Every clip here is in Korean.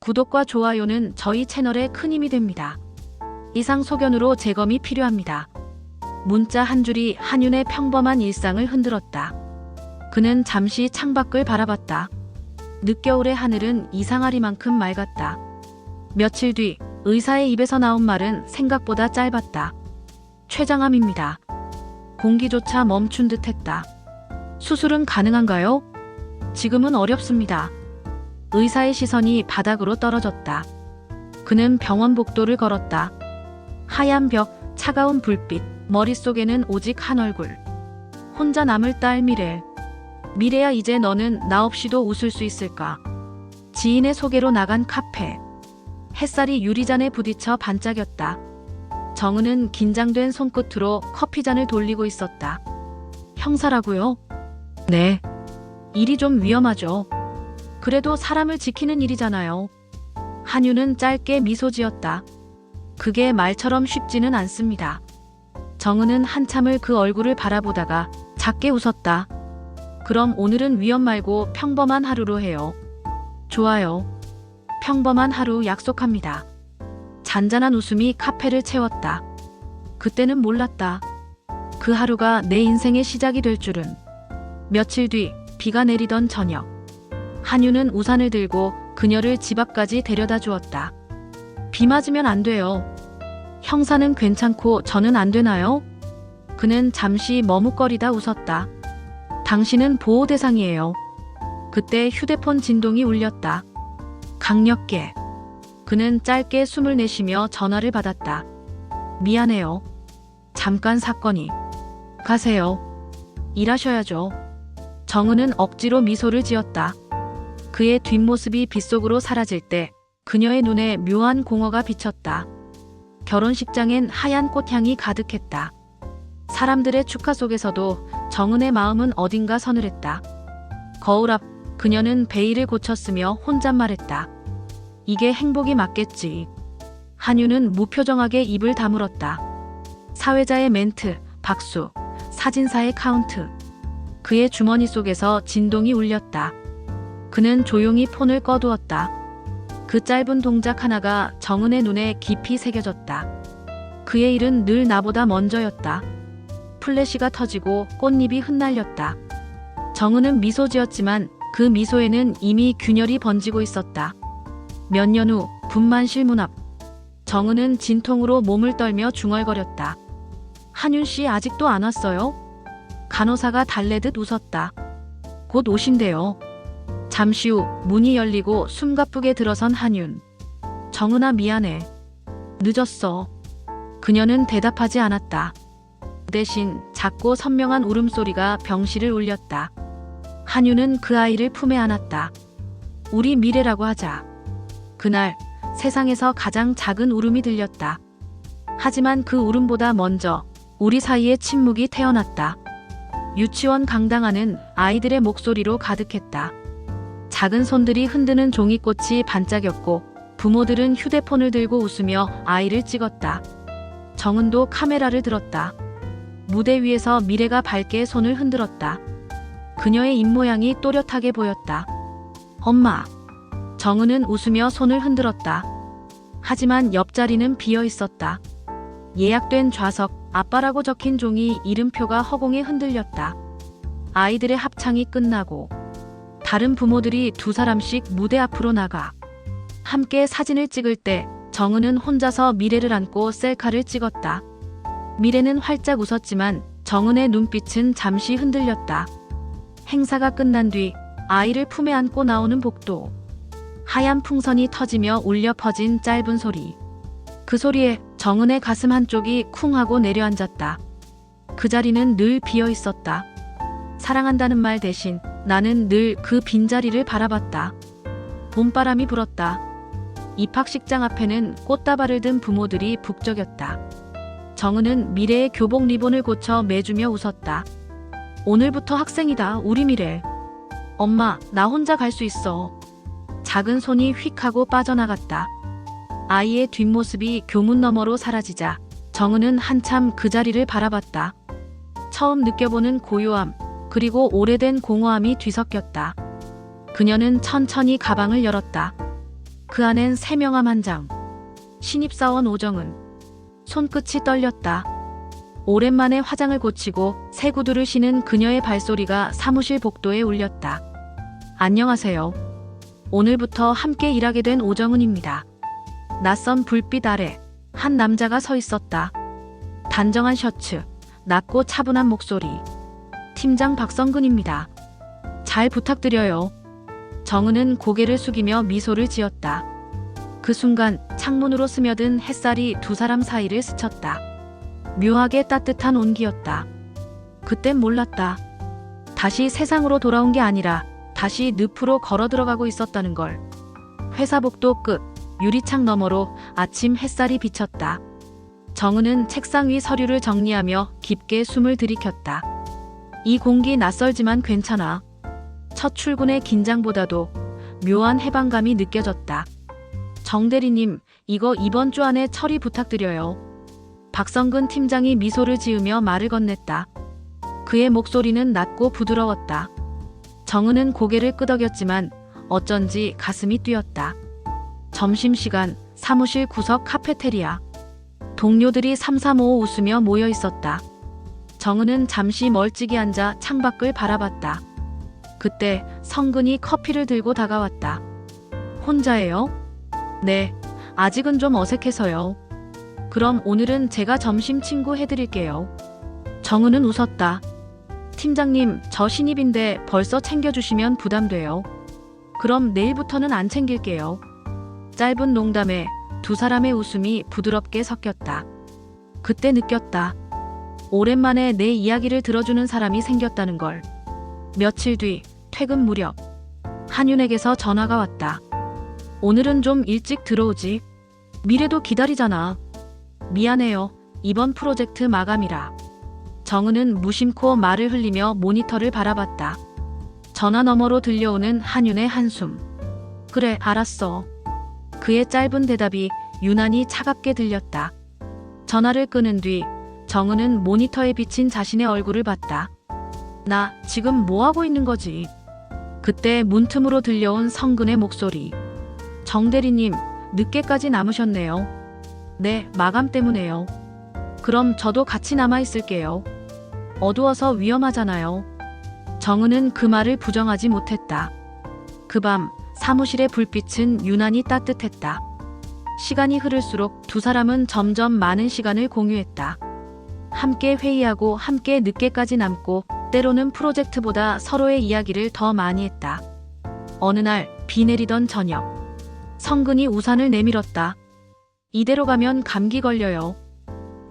구독과 좋아요는 저희 채널에 큰 힘이 됩니다. 이상 소견으로 재검이 필요합니다. 문자 한 줄이 한윤의 평범한 일상을 흔들었다. 그는 잠시 창밖을 바라봤다. 늦겨울의 하늘은 이상하리만큼 맑았다. 며칠 뒤 의사의 입에서 나온 말은 생각보다 짧았다. 췌장암입니다. 공기조차 멈춘 듯했다. 수술은 가능한가요? 지금은 어렵습니다. 의사의 시선이 바닥으로 떨어졌다. 그는 병원 복도를 걸었다. 하얀 벽, 차가운 불빛, 머릿속에는 오직 한 얼굴. 혼자 남을 딸 미래. 미래야, 이제 너는 나 없이도 웃을 수 있을까? 지인의 소개로 나간 카페. 햇살이 유리잔에 부딪혀 반짝였다. 정은은 긴장된 손끝으로 커피잔을 돌리고 있었다. 형사라고요? 네. 일이 좀 위험하죠. 그래도 사람을 지키는 일이잖아요. 한윤은 짧게 미소 지었다. 그게 말처럼 쉽지는 않습니다. 정은은 한참을 그 얼굴을 바라보다가 작게 웃었다. 그럼 오늘은 위험 말고 평범한 하루로 해요. 좋아요. 평범한 하루 약속합니다. 잔잔한 웃음이 카페를 채웠다. 그때는 몰랐다. 그 하루가 내 인생의 시작이 될 줄은. 며칠 뒤 비가 내리던 저녁. 한윤은 우산을 들고 그녀를 집 앞까지 데려다 주었다. 비 맞으면 안 돼요. 형사는 괜찮고 저는 안 되나요? 그는 잠시 머뭇거리다 웃었다. 당신은 보호 대상이에요. 그때 휴대폰 진동이 울렸다. 강력계. 그는 짧게 숨을 내쉬며 전화를 받았다. 미안해요. 잠깐 사건이. 가세요. 일하셔야죠. 정은은 억지로 미소를 지었다. 그의 뒷모습이 빗속으로 사라질 때 그녀의 눈에 묘한 공허가 비쳤다. 결혼식장엔 하얀 꽃향이 가득했다. 사람들의 축하 속에서도 정은의 마음은 어딘가 서늘했다. 거울 앞 그녀는 베일을 고쳤으며 혼잣말했다. 이게 행복이 맞겠지. 한윤은 무표정하게 입을 다물었다. 사회자의 멘트, 박수, 사진사의 카운트. 그의 주머니 속에서 진동이 울렸다. 그는 조용히 폰을 꺼두었다. 그 짧은 동작 하나가 정은의 눈에 깊이 새겨졌다. 그의 일은 늘 나보다 먼저였다. 플래시가 터지고 꽃잎이 흩날렸다. 정은은 미소 지었지만 그 미소에는 이미 균열이 번지고 있었다. 몇 년 후 분만실 문 앞. 정은은 진통으로 몸을 떨며 중얼거렸다. 한윤 씨 아직도 안 왔어요? 간호사가 달래듯 웃었다. 곧 오신대요. 잠시 후 문이 열리고 숨가쁘게 들어선 한윤. 정은아, 미안해. 늦었어. 그녀는 대답하지 않았다. 대신 작고 선명한 울음소리가 병실을 울렸다. 한윤은 그 아이를 품에 안았다. 우리 미래라고 하자. 그날 세상에서 가장 작은 울음이 들렸다. 하지만 그 울음보다 먼저 우리 사이의 침묵이 태어났다. 유치원 강당 안은 아이들의 목소리로 가득했다. 작은 손들이 흔드는 종이꽃이 반짝였고 부모들은 휴대폰을 들고 웃으며 아이를 찍었다. 정은도 카메라를 들었다. 무대 위에서 미래가 밝게 손을 흔들었다. 그녀의 입모양이 또렷하게 보였다. 엄마. 정은은 웃으며 손을 흔들었다. 하지만 옆자리는 비어 있었다. 예약된 좌석, 아빠라고 적힌 종이 이름표가 허공에 흔들렸다. 아이들의 합창이 끝나고 다른 부모들이 두 사람씩 무대 앞으로 나가 함께 사진을 찍을 때 정은은 혼자서 미래를 안고 셀카를 찍었다. 미래는 활짝 웃었지만 정은의 눈빛은 잠시 흔들렸다. 행사가 끝난 뒤 아이를 품에 안고 나오는 복도. 하얀 풍선이 터지며 울려 퍼진 짧은 소리. 그 소리에 정은의 가슴 한쪽이 쿵 하고 내려앉았다. 그 자리는 늘 비어 있었다. 사랑한다는 말 대신 나는 늘 그 빈자리를 바라봤다. 봄바람이 불었다. 입학식장 앞에는 꽃다발을 든 부모들이 북적였다. 정은은 미래의 교복 리본을 고쳐 매주며 웃었다. 오늘부터 학생이다, 우리 미래. 엄마, 나 혼자 갈 수 있어. 작은 손이 휙 하고 빠져나갔다. 아이의 뒷모습이 교문 너머로 사라지자 정은은 한참 그 자리를 바라봤다. 처음 느껴보는 고요함, 그리고 오래된 공허함이 뒤섞였다. 그녀는 천천히 가방을 열었다. 그 안엔 세명함 한 장. 신입사원 오정은. 손끝이 떨렸다. 오랜만에 화장을 고치고 새 구두를 신은 그녀의 발소리가 사무실 복도에 울렸다. 안녕하세요. 오늘부터 함께 일하게 된 오정은입니다. 낯선 불빛 아래 한 남자가 서 있었다. 단정한 셔츠, 낮고 차분한 목소리. 팀장 박성근입니다. 잘 부탁드려요. 정은은 고개를 숙이며 미소를 지었다. 그 순간 창문으로 스며든 햇살이 두 사람 사이를 스쳤다. 묘하게 따뜻한 온기였다. 그땐 몰랐다. 다시 세상으로 돌아온 게 아니라 다시 늪으로 걸어 들어가고 있었다는 걸. 회사 복도 끝, 유리창 너머로 아침 햇살이 비쳤다. 정은은 책상 위 서류를 정리하며 깊게 숨을 들이켰다. 이 공기 낯설지만 괜찮아. 첫 출근의 긴장보다도 묘한 해방감이 느껴졌다. 정 대리님, 이거 이번 주 안에 처리 부탁드려요. 박성근 팀장이 미소를 지으며 말을 건넸다. 그의 목소리는 낮고 부드러웠다. 정은은 고개를 끄덕였지만 어쩐지 가슴이 뛰었다. 점심시간 사무실 구석 카페테리아. 동료들이 삼삼오오 웃으며 모여 있었다. 정은은 잠시 멀찍이 앉아 창밖을 바라봤다. 그때 성근이 커피를 들고 다가왔다. 혼자예요? 네, 아직은 좀 어색해서요. 그럼 오늘은 제가 점심 친구 해드릴게요. 정은은 웃었다. 팀장님, 저 신입인데 벌써 챙겨주시면 부담돼요. 그럼 내일부터는 안 챙길게요. 짧은 농담에 두 사람의 웃음이 부드럽게 섞였다. 그때 느꼈다. 오랜만에 내 이야기를 들어주는 사람이 생겼다는 걸. 며칠 뒤 퇴근 무렵 한윤에게서 전화가 왔다. 오늘은 좀 일찍 들어오지. 미래도 기다리잖아. 미안해요. 이번 프로젝트 마감이라. 정은은 무심코 말을 흘리며 모니터를 바라봤다. 전화 너머로 들려오는 한윤의 한숨. 그래, 알았어. 그의 짧은 대답이 유난히 차갑게 들렸다. 전화를 끊은 뒤 정은은 모니터에 비친 자신의 얼굴을 봤다. 나 지금 뭐 하고 있는 거지? 그때 문틈으로 들려온 성근의 목소리. 정 대리님, 늦게까지 남으셨네요. 네, 마감 때문에요. 그럼 저도 같이 남아 있을게요. 어두워서 위험하잖아요. 정은은 그 말을 부정하지 못했다. 그 밤 사무실의 불빛은 유난히 따뜻했다. 시간이 흐를수록 두 사람은 점점 많은 시간을 공유했다. 함께 회의하고 함께 늦게까지 남고 때로는 프로젝트보다 서로의 이야기를 더 많이 했다. 어느 날 비 내리던 저녁. 성근이 우산을 내밀었다. 이대로 가면 감기 걸려요.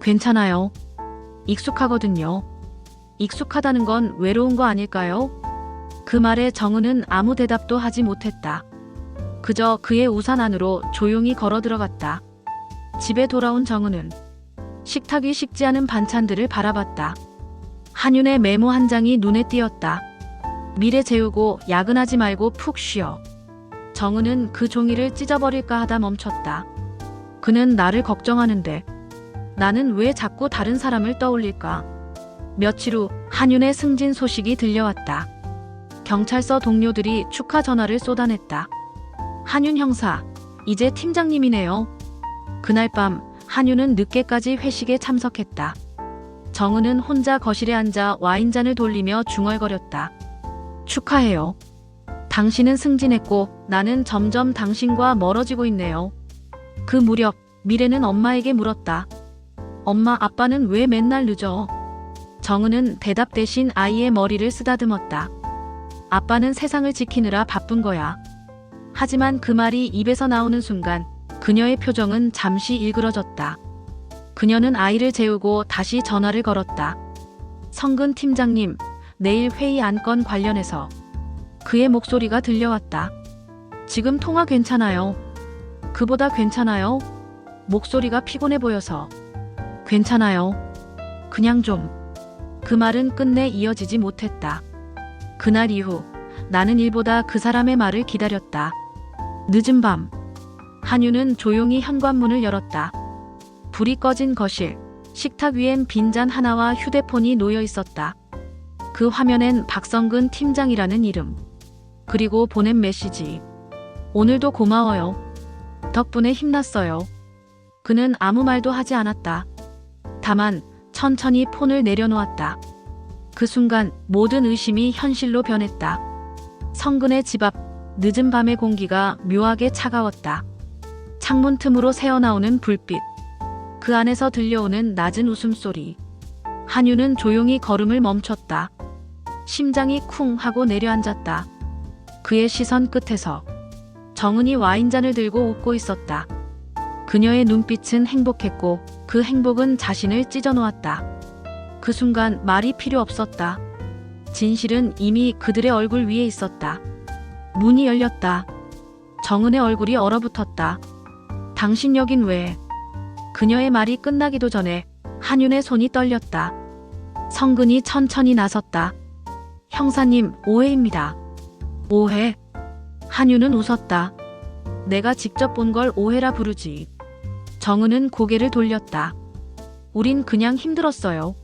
괜찮아요. 익숙하거든요. 익숙하다는 건 외로운 거 아닐까요? 그 말에 정은은 아무 대답도 하지 못했다. 그저 그의 우산 안으로 조용히 걸어 들어갔다. 집에 돌아온 정은은 식탁 위 식지 않은 반찬들을 바라봤다. 한윤의 메모 한 장이 눈에 띄었다. 미래 재우고 야근하지 말고 푹 쉬어. 정은은 그 종이를 찢어버릴까 하다 멈췄다. 그는 나를 걱정하는데 나는 왜 자꾸 다른 사람을 떠올릴까? 며칠 후 한윤의 승진 소식이 들려왔다. 경찰서 동료들이 축하 전화를 쏟아냈다. 한윤 형사, 이제 팀장님이네요. 그날 밤 한윤은 늦게까지 회식에 참석했다. 정은은 혼자 거실에 앉아 와인잔을 돌리며 중얼거렸다. 축하해요. 당신은 승진했고 나는 점점 당신과 멀어지고 있네요. 그 무렵 미래는 엄마에게 물었다. 엄마, 아빠는 왜 맨날 늦어? 정은은 대답 대신 아이의 머리를 쓰다듬었다. 아빠는 세상을 지키느라 바쁜 거야. 하지만 그 말이 입에서 나오는 순간 그녀의 표정은 잠시 일그러졌다. 그녀는 아이를 재우고 다시 전화를 걸었다. 성근 팀장님, 내일 회의 안건 관련해서. 그의 목소리가 들려왔다. 지금 통화 괜찮아요? 그보다 괜찮아요? 목소리가 피곤해 보여서. 괜찮아요. 그냥 좀. 그 말은 끝내 이어지지 못했다. 그날 이후 나는 일보다 그 사람의 말을 기다렸다. 늦은 밤 한윤은 조용히 현관문을 열었다. 불이 꺼진 거실. 식탁 위엔 빈잔 하나와 휴대폰이 놓여 있었다. 그 화면엔 박성근 팀장이라는 이름. 그리고 보낸 메시지. 오늘도 고마워요. 덕분에 힘났어요. 그는 아무 말도 하지 않았다. 다만 천천히 폰을 내려놓았다. 그 순간 모든 의심이 현실로 변했다. 성근의 집 앞 늦은 밤의 공기가 묘하게 차가웠다. 창문 틈으로 새어나오는 불빛, 그 안에서 들려오는 낮은 웃음소리. 한유는 조용히 걸음을 멈췄다. 심장이 쿵 하고 내려앉았다. 그의 시선 끝에서 정은이 와인잔을 들고 웃고 있었다. 그녀의 눈빛은 행복했고 그 행복은 자신을 찢어놓았다. 그 순간 말이 필요 없었다. 진실은 이미 그들의 얼굴 위에 있었다. 문이 열렸다. 정은의 얼굴이 얼어붙었다. 당신 여긴 왜? 그녀의 말이 끝나기도 전에 한윤의 손이 떨렸다. 성근이 천천히 나섰다. 형사님, 오해입니다. 오해? 한윤은 웃었다. 내가 직접 본 걸 오해라 부르지. 정은은 고개를 돌렸다. 우린 그냥 힘들었어요.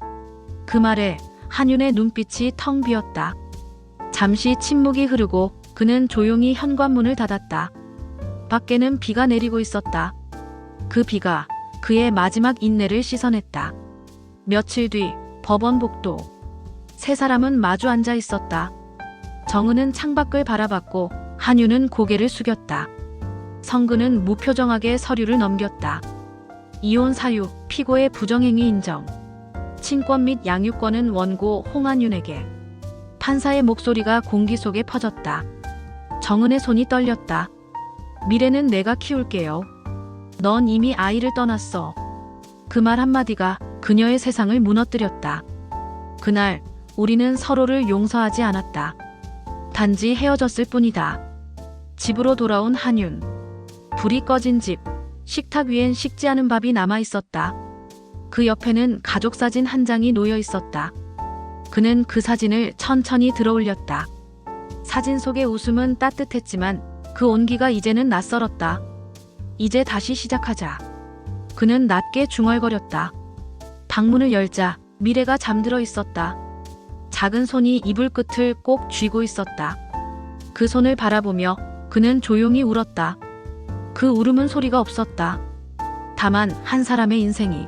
그 말에 한윤의 눈빛이 텅 비었다. 잠시 침묵이 흐르고 그는 조용히 현관문을 닫았다. 밖에는 비가 내리고 있었다. 그 비가 그의 마지막 인내를 씻어냈다. 며칠 뒤 법원 복도. 세 사람은 마주 앉아 있었다. 정은은 창밖을 바라봤고 한윤은 고개를 숙였다. 성근은 무표정하게 서류를 넘겼다. 이혼 사유, 피고의 부정행위 인정. 친권 및 양육권은 원고 홍한윤에게. 판사의 목소리가 공기 속에 퍼졌다. 정은의 손이 떨렸다. 미래는 내가 키울게요. 넌 이미 아이를 떠났어. 그 말 한마디가 그녀의 세상을 무너뜨렸다. 그날 우리는 서로를 용서하지 않았다. 단지 헤어졌을 뿐이다. 집으로 돌아온 한윤. 불이 꺼진 집. 식탁 위엔 식지 않은 밥이 남아 있었다. 그 옆에는 가족 사진 한 장이 놓여 있었다. 그는 그 사진을 천천히 들어올렸다. 사진 속의 웃음은 따뜻했지만 그 온기가 이제는 낯설었다. 이제 다시 시작하자. 그는 낮게 중얼거렸다. 방문을 열자 미래가 잠들어 있었다. 작은 손이 이불 끝을 꼭 쥐고 있었다. 그 손을 바라보며 그는 조용히 울었다. 그 울음은 소리가 없었다. 다만 한 사람의 인생이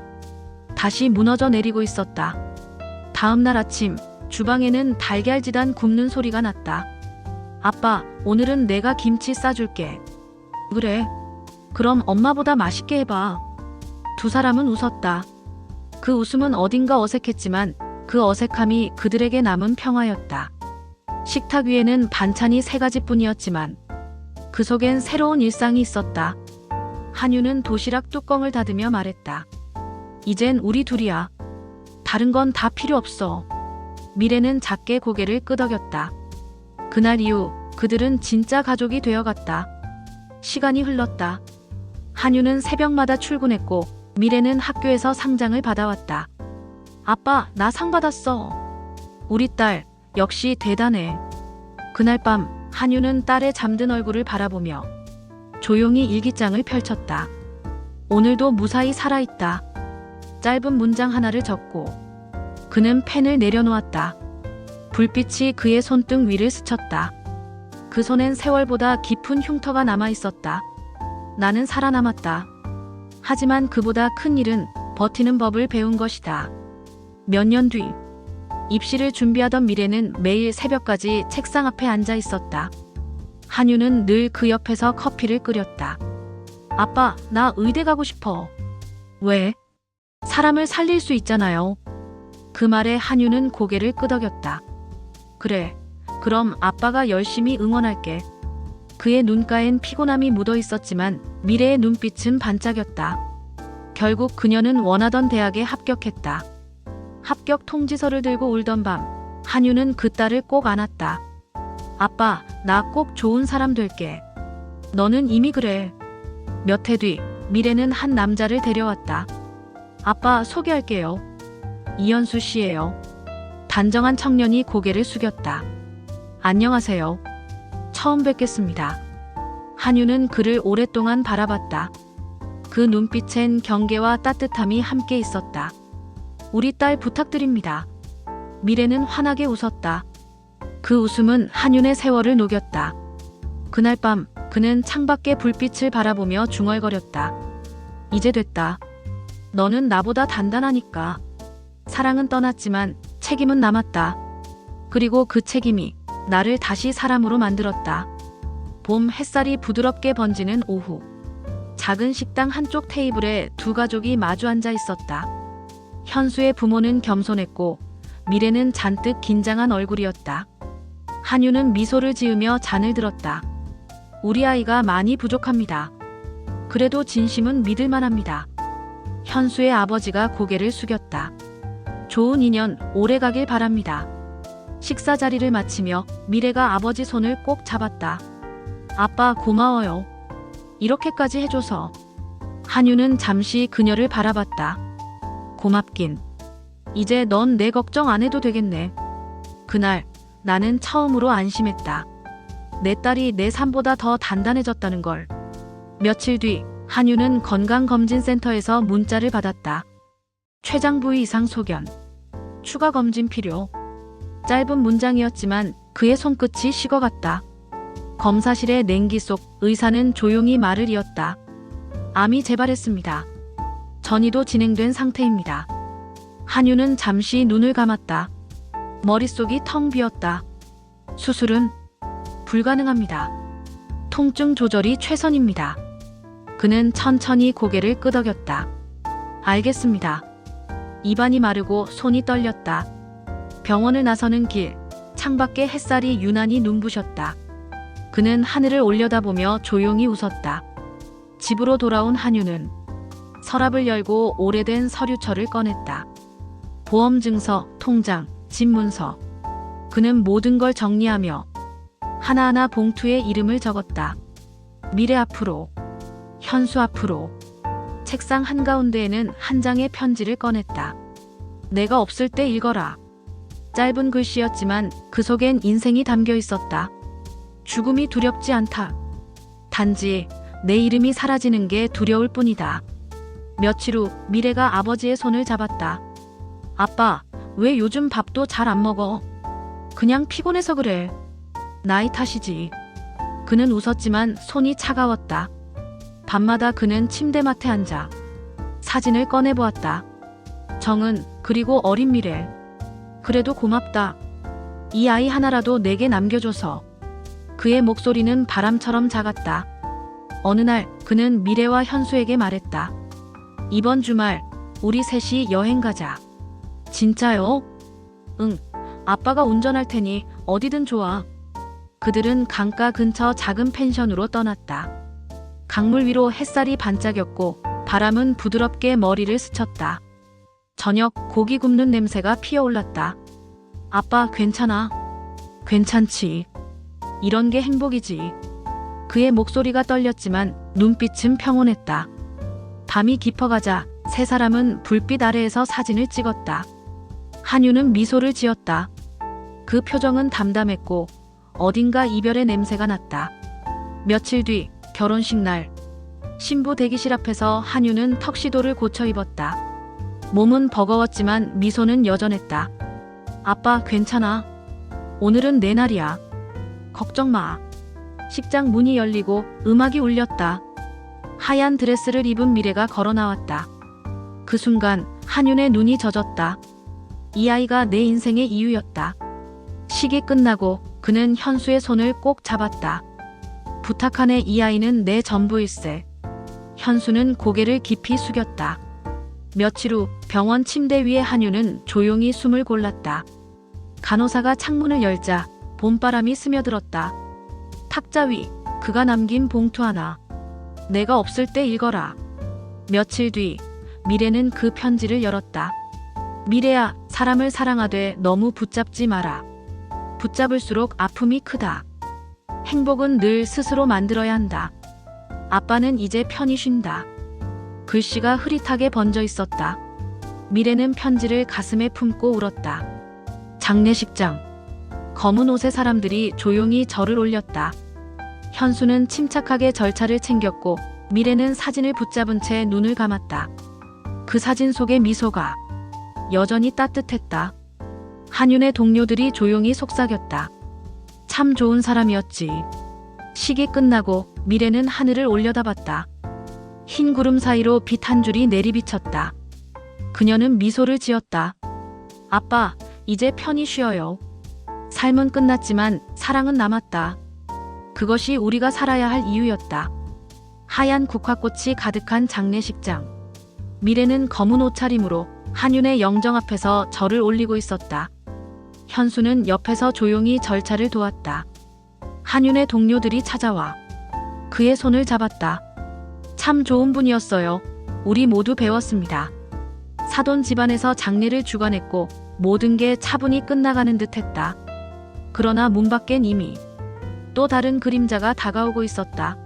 다시 무너져 내리고 있었다. 다음 날 아침 주방에는 달걀지단 굽는 소리가 났다. 아빠, 오늘은 내가 김치 싸줄게. 그래. 그럼 엄마보다 맛있게 해봐. 두 사람은 웃었다. 그 웃음은 어딘가 어색했지만 그 어색함이 그들에게 남은 평화였다. 식탁 위에는 반찬이 3가지뿐이었지만 그 속엔 새로운 일상이 있었다. 한유는 도시락 뚜껑을 닫으며 말했다. 이젠 우리 둘이야. 다른 건 다 필요 없어. 미래는 작게 고개를 끄덕였다. 그날 이후 그들은 진짜 가족이 되어갔다. 시간이 흘렀다. 한유는 새벽마다 출근했고 미래는 학교에서 상장을 받아왔다. 아빠, 나 상 받았어. 우리 딸 역시 대단해. 그날 밤 한유는 딸의 잠든 얼굴을 바라보며 조용히 일기장을 펼쳤다. 오늘도 무사히 살아있다. 짧은 문장 하나를 적고 그는 펜을 내려놓았다. 불빛이 그의 손등 위를 스쳤다. 그 손엔 세월보다 깊은 흉터가 남아있었다. 나는 살아남았다. 하지만 그보다 큰 일은 버티는 법을 배운 것이다. 몇 년 뒤 입시를 준비하던 미래는 매일 새벽까지 책상 앞에 앉아 있었다. 한유는 늘 그 옆에서 커피를 끓였다. 아빠, 나 의대 가고 싶어. 왜? 사람을 살릴 수 있잖아요. 그 말에 한유는 고개를 끄덕였다. 그래, 그럼 아빠가 열심히 응원할게. 그의 눈가엔 피곤함이 묻어 있었지만 미래의 눈빛은 반짝였다. 결국 그녀는 원하던 대학에 합격했다. 합격 통지서를 들고 울던 밤, 한유는 그 딸을 꼭 안았다. 아빠, 나 꼭 좋은 사람 될게. 너는 이미 그래. 몇 해 뒤, 미래는 한 남자를 데려왔다. 아빠, 소개할게요. 이현수 씨예요. 단정한 청년이 고개를 숙였다. 안녕하세요. 처음 뵙겠습니다. 한유는 그를 오랫동안 바라봤다. 그 눈빛엔 경계와 따뜻함이 함께 있었다. 우리 딸 부탁드립니다. 미래는 환하게 웃었다. 그 웃음은 한윤의 세월을 녹였다. 그날 밤 그는 창밖의 불빛을 바라보며 중얼거렸다. 이제 됐다. 너는 나보다 단단하니까. 사랑은 떠났지만 책임은 남았다. 그리고 그 책임이 나를 다시 사람으로 만들었다. 봄 햇살이 부드럽게 번지는 오후. 작은 식당 한쪽 테이블에 두 가족이 마주 앉아 있었다. 현수의 부모는 겸손했고 미래는 잔뜩 긴장한 얼굴이었다. 한유는 미소를 지으며 잔을 들었다. 우리 아이가 많이 부족합니다. 그래도 진심은 믿을만합니다. 현수의 아버지가 고개를 숙였다. 좋은 인연 오래 가길 바랍니다. 식사 자리를 마치며 미래가 아버지 손을 꼭 잡았다. 아빠 고마워요. 이렇게까지 해줘서. 한유는 잠시 그녀를 바라봤다. 고맙긴. 이제 넌 내 걱정 안 해도 되겠네. 그날 나는 처음으로 안심했다. 내 딸이 내 삶보다 더 단단해졌다는 걸. 며칠 뒤 한유는 건강검진센터에서 문자를 받았다. 췌장 부위 이상 소견. 추가 검진 필요. 짧은 문장이었지만 그의 손끝이 식어갔다. 검사실의 냉기 속 의사는 조용히 말을 이었다. 암이 재발했습니다. 전이도 진행된 상태입니다. 한유는 잠시 눈을 감았다. 머릿속이 텅 비었다. 수술은 불가능합니다. 통증 조절이 최선입니다. 그는 천천히 고개를 끄덕였다. 알겠습니다. 입안이 마르고 손이 떨렸다. 병원을 나서는 길, 창밖에 햇살이 유난히 눈부셨다. 그는 하늘을 올려다보며 조용히 웃었다. 집으로 돌아온 한유는 서랍을 열고 오래된 서류철을 꺼냈다. 보험증서, 통장, 집 문서. 그는 모든 걸 정리하며 하나하나 봉투에 이름을 적었다. 미래 앞으로, 현수 앞으로. 책상 한가운데에는 한 장의 편지를 꺼냈다. 내가 없을 때 읽어라. 짧은 글씨였지만 그 속엔 인생이 담겨 있었다. 죽음이 두렵지 않다. 단지 내 이름이 사라지는 게 두려울 뿐이다. 며칠 후 미래가 아버지의 손을 잡았다. 아빠, 왜 요즘 밥도 잘 안 먹어? 그냥 피곤해서 그래. 나이 탓이지. 그는 웃었지만 손이 차가웠다. 밤마다 그는 침대맡에 앉아 사진을 꺼내보았다. 정은, 그리고 어린 미래. 그래도 고맙다. 이 아이 하나라도 내게 남겨줘서. 그의 목소리는 바람처럼 작았다. 어느 날 그는 미래와 현수에게 말했다. 이번 주말 우리 셋이 여행 가자. 진짜요? 응, 아빠가 운전할 테니 어디든 좋아. 그들은 강가 근처 작은 펜션으로 떠났다. 강물 위로 햇살이 반짝였고 바람은 부드럽게 머리를 스쳤다. 저녁 고기 굽는 냄새가 피어올랐다. 아빠 괜찮아? 괜찮지. 이런 게 행복이지. 그의 목소리가 떨렸지만 눈빛은 평온했다. 밤이 깊어가자 세 사람은 불빛 아래에서 사진을 찍었다. 한유는 미소를 지었다. 그 표정은 담담했고 어딘가 이별의 냄새가 났다. 며칠 뒤 결혼식 날, 신부 대기실 앞에서 한유는 턱시도를 고쳐 입었다. 몸은 버거웠지만 미소는 여전했다. 아빠 괜찮아. 오늘은 내 날이야. 걱정 마. 식장 문이 열리고 음악이 울렸다. 하얀 드레스를 입은 미래가 걸어 나왔다. 그 순간 한윤의 눈이 젖었다. 이 아이가 내 인생의 이유였다. 식이 끝나고 그는 현수의 손을 꼭 잡았다. 부탁하네, 이 아이는 내 전부일세. 현수는 고개를 깊이 숙였다. 며칠 후 병원 침대 위에 한유는 조용히 숨을 골랐다. 간호사가 창문을 열자 봄바람이 스며들었다. 탁자 위 그가 남긴 봉투 하나. 내가 없을 때 읽어라. 며칠 뒤 미래는 그 편지를 열었다. 미래야, 사람을 사랑하되 너무 붙잡지 마라. 붙잡을수록 아픔이 크다. 행복은 늘 스스로 만들어야 한다. 아빠는 이제 편히 쉰다. 글씨가 흐릿하게 번져 있었다. 미래는 편지를 가슴에 품고 울었다. 장례식장. 검은 옷의 사람들이 조용히 절을 올렸다. 현수는 침착하게 절차를 챙겼고 미래는 사진을 붙잡은 채 눈을 감았다. 그 사진 속의 미소가 여전히 따뜻했다. 한윤의 동료들이 조용히 속삭였다. 참 좋은 사람이었지. 식이 끝나고 미래는 하늘을 올려다봤다. 흰 구름 사이로 빛 한 줄이 내리비쳤다. 그녀는 미소를 지었다. 아빠, 이제 편히 쉬어요. 삶은 끝났지만 사랑은 남았다. 그것이 우리가 살아야 할 이유였다. 하얀 국화꽃이 가득한 장례식장. 미래는 검은 옷차림으로 한윤의 영정 앞에서 절을 올리고 있었다. 현수는 옆에서 조용히 절차를 도왔다. 한윤의 동료들이 찾아와 그의 손을 잡았다. 참 좋은 분이었어요. 우리 모두 배웠습니다. 사돈 집안에서 장례를 주관했고 모든 게 차분히 끝나가는 듯했다. 그러나 문 밖엔 이미 또 다른 그림자가 다가오고 있었다.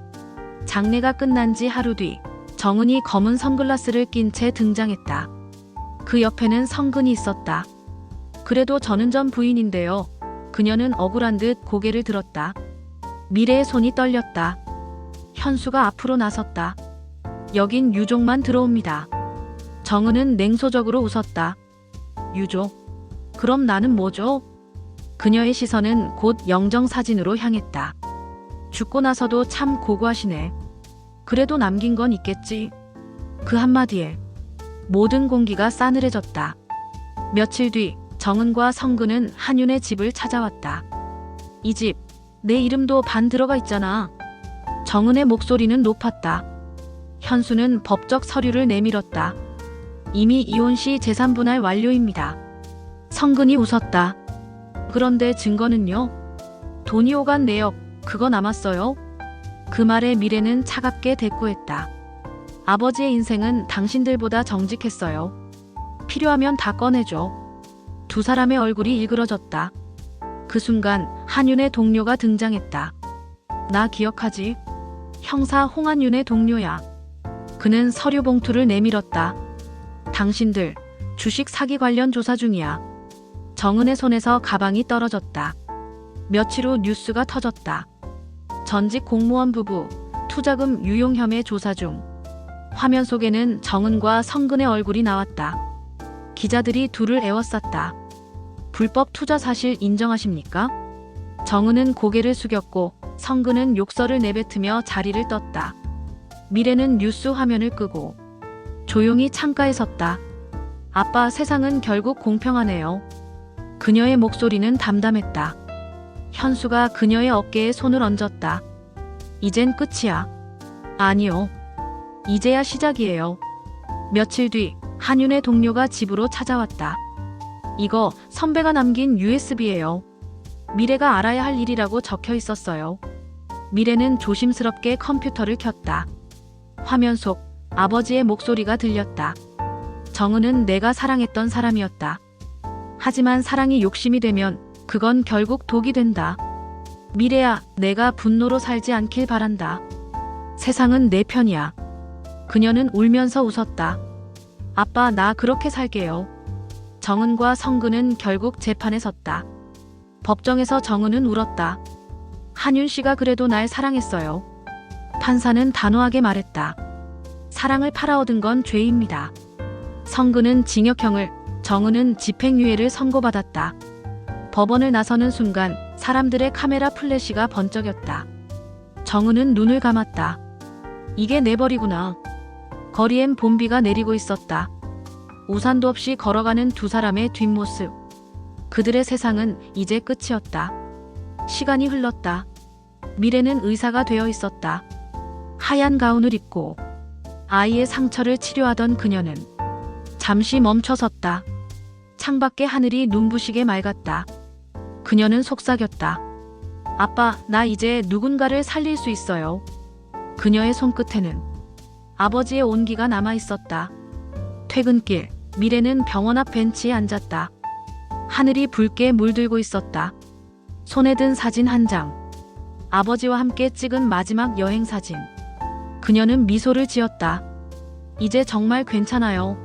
장례가 끝난 지 하루 뒤 정은이 검은 선글라스를 낀 채 등장했다. 그 옆에는 성근이 있었다. 그래도 저는 전 부인인데요. 그녀는 억울한 듯 고개를 들었다. 미래의 손이 떨렸다. 현수가 앞으로 나섰다. 여긴 유족만 들어옵니다. 정은은 냉소적으로 웃었다. 유족? 그럼 나는 뭐죠? 그녀의 시선은 곧 영정사진으로 향했다. 죽고 나서도 참 고고하시네. 그래도 남긴 건 있겠지. 그 한마디에 모든 공기가 싸늘해졌다. 며칠 뒤 정은과 성근은 한윤의 집을 찾아왔다. 이 집, 내 이름도 반 들어가 있잖아. 정은의 목소리는 높았다. 현수는 법적 서류를 내밀었다. 이미 이혼 시 재산 분할 완료입니다. 성근이 웃었다. 그런데 증거는요? 돈이 오간 내역, 그거 남았어요? 그 말에 미래는 차갑게 대꾸했다. 아버지의 인생은 당신들보다 정직했어요. 필요하면 다 꺼내줘. 두 사람의 얼굴이 일그러졌다. 그 순간 한윤의 동료가 등장했다. 나 기억하지? 형사 홍한윤의 동료야. 그는 서류 봉투를 내밀었다. 당신들 주식 사기 관련 조사 중이야. 정은의 손에서 가방이 떨어졌다. 며칠 후 뉴스가 터졌다. 전직 공무원 부부 투자금 유용 혐의 조사 중. 화면 속에는 정은과 성근의 얼굴이 나왔다. 기자들이 둘을 에워쌌다. 불법 투자 사실 인정하십니까? 정은은 고개를 숙였고 성근은 욕설을 내뱉으며 자리를 떴다. 미래는 뉴스 화면을 끄고 조용히 창가에 섰다. 아빠, 세상은 결국 공평하네요. 그녀의 목소리는 담담했다. 현수가 그녀의 어깨에 손을 얹었다. 이젠 끝이야. 아니요. 이제야 시작이에요. 며칠 뒤 한윤의 동료가 집으로 찾아왔다. 이거 선배가 남긴 USB예요. 미래가 알아야 할 일이라고 적혀 있었어요. 미래는 조심스럽게 컴퓨터를 켰다. 화면 속 아버지의 목소리가 들렸다. 정은은 내가 사랑했던 사람이었다. 하지만 사랑이 욕심이 되면 그건 결국 독이 된다. 미래야, 내가 분노로 살지 않길 바란다. 세상은 내 편이야. 그녀는 울면서 웃었다. 아빠, 나 그렇게 살게요. 정은과 성근은 결국 재판에 섰다. 법정에서 정은은 울었다. 한윤 씨가 그래도 날 사랑했어요. 판사는 단호하게 말했다. 사랑을 팔아од은 건 죄입니다. 성근은 징역형을, 정은은 집행유예를 선고받았다. 법원을 나서는 순간 사람들의 카메라 플래시가 번쩍였다. 정은은 눈을 감았다. 이게 내 벌이구나. 거리엔 봄비가 내리고 있었다. 우산도 없이 걸어가는 두 사람의 뒷모습. 그들의 세상은 이제 끝이었다. 시간이 흘렀다. 미래는 의사가 되어 있었다. 하얀 가운을 입고 아이의 상처를 치료하던 그녀는 잠시 멈춰섰다. 창밖의 하늘이 눈부시게 맑았다. 그녀는 속삭였다. 아빠, 나 이제 누군가를 살릴 수 있어요. 그녀의 손끝에는 아버지의 온기가 남아 있었다. 퇴근길, 미래는 병원 앞 벤치에 앉았다. 하늘이 붉게 물들고 있었다. 손에 든 사진 한 장. 아버지와 함께 찍은 마지막 여행 사진. 그녀는 미소를 지었다. 이제 정말 괜찮아요.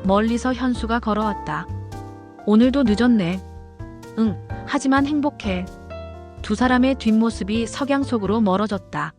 멀리서 현수가 걸어왔다. 오늘도 늦었네. 응, 하지만 행복해. 두 사람의 뒷모습이 석양 속으로 멀어졌다.